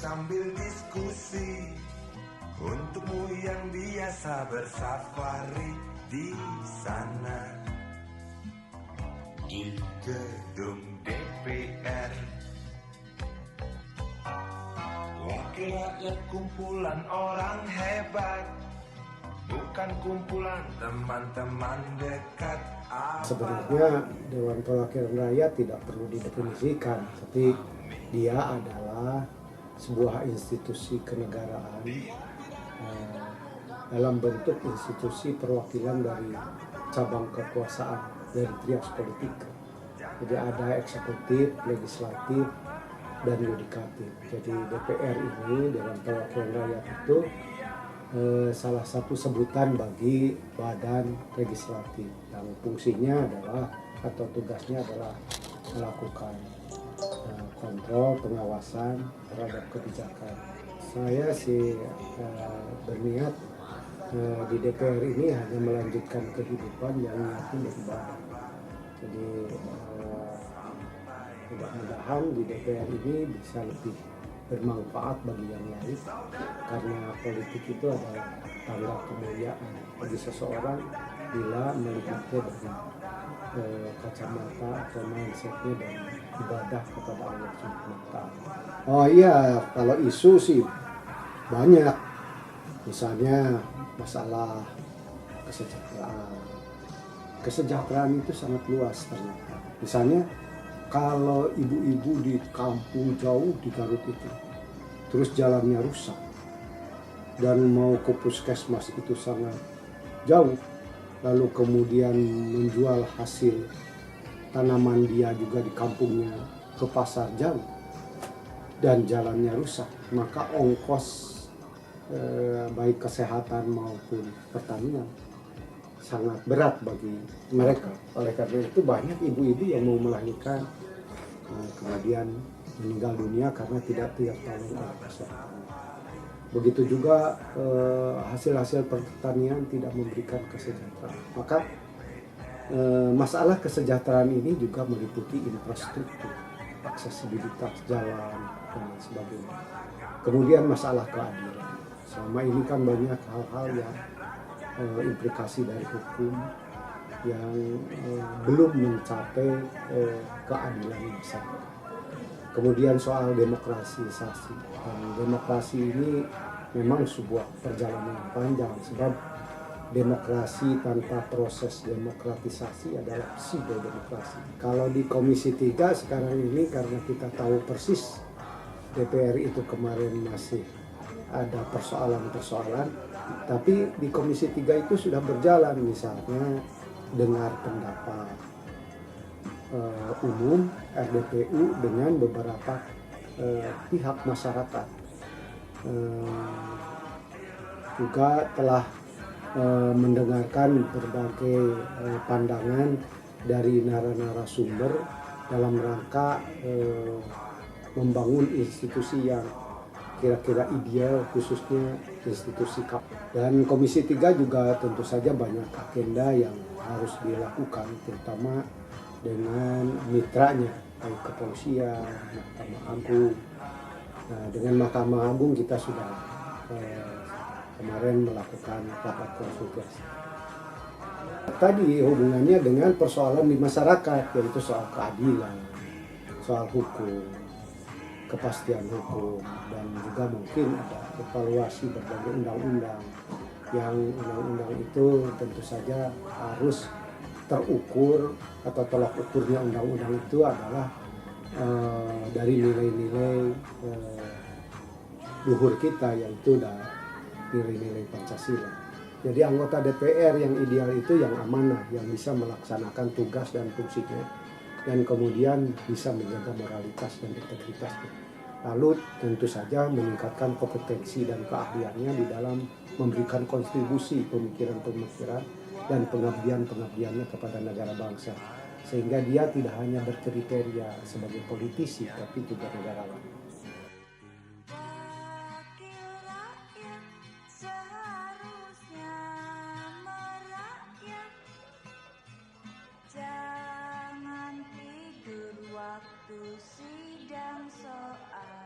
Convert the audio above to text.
sambil diskusi. Untukmu yang biasa bersafari di sana, di gedung DPR. Wakil rakyat kumpulan orang hebat, bukan kumpulan teman-teman dekat. Sebenarnya Dewan Perwakilan Rakyat tidak perlu didefinisikan, tapi dia adalah sebuah institusi kenegaraan dalam bentuk institusi perwakilan dari cabang kekuasaan dari trias politik. Jadi ada eksekutif, legislatif, dan yudikatif. Jadi DPR ini, Dewan Perwakilan Rakyat itu salah satu sebutan bagi badan legislatif yang fungsinya adalah atau tugasnya adalah melakukan kontrol pengawasan terhadap kebijakan. Saya sih berniat di DPR ini hanya melanjutkan kehidupan yang niatnya beribadah. Jadi mudah-mudahan di DPR ini bisa lebih bermanfaat bagi yang lain, karena politik itu adalah tanda kemuliaan bagi seseorang bila melihatnya dari kacamata atau mindsetnya dari ibadah kepada Allah Subhanahu wa Ta'ala. Oh iya, kalau isu sih banyak, misalnya masalah kesejahteraan itu sangat luas ternyata. Misalnya kalau ibu-ibu di kampung jauh di Garut itu, terus jalannya rusak, dan mau ke puskesmas itu sangat jauh, lalu kemudian menjual hasil tanaman dia juga di kampungnya ke pasar jauh, dan jalannya rusak, maka ongkos baik kesehatan maupun pertanian sangat berat bagi mereka. Oleh karena itu banyak ibu-ibu yang mau melahirkan kemudian meninggal dunia karena tidak tertolong oleh kesehatan. Begitu juga hasil-hasil pertanian tidak memberikan kesejahteraan. Maka masalah kesejahteraan ini juga meliputi infrastruktur, aksesibilitas jalan dan sebagainya. Kemudian masalah keadilan. Selama ini kan banyak hal-hal yang implikasi dari hukum yang belum mencapai keadilan masyarakat. Kemudian soal demokratisasi. Demokrasi ini memang sebuah perjalanan yang panjang, sebab demokrasi tanpa proses demokratisasi adalah pseudo-demokrasi. Kalau di Komisi 3 sekarang ini, karena kita tahu persis DPR itu kemarin masih ada persoalan-persoalan, tapi di Komisi 3 itu sudah berjalan, misalnya dengar pendapat umum RDPU dengan beberapa pihak masyarakat. Juga telah mendengarkan berbagai pandangan dari narasumber dalam rangka membangun institusi yang kira-kira ideal, khususnya institusi KAP. Dan Komisi 3 juga tentu saja banyak agenda yang harus dilakukan, terutama dengan mitranya, baik kepolisian, Mahkamah Agung. Nah, dengan Mahkamah Agung kita sudah kemarin melakukan rapat konsultasi. Tadi hubungannya dengan persoalan di masyarakat, yaitu soal keadilan, soal hukum, kepastian hukum, dan juga mungkin ada evaluasi berbagai undang-undang, yang undang-undang itu tentu saja harus terukur, atau tolak ukurnya undang-undang itu adalah dari nilai-nilai luhur kita, yaitu nilai-nilai Pancasila. Jadi anggota DPR yang ideal itu yang amanah, yang bisa melaksanakan tugas dan fungsinya, dan kemudian bisa menjaga moralitas dan integritasnya. Lalu tentu saja meningkatkan kompetensi dan keahliannya di dalam memberikan kontribusi pemikiran-pemikiran dan pengabdian-pengabdiannya kepada negara bangsa. Sehingga dia tidak hanya berkriteria sebagai politisi, tapi juga negarawan. Jangan tidur waktu sidang soal.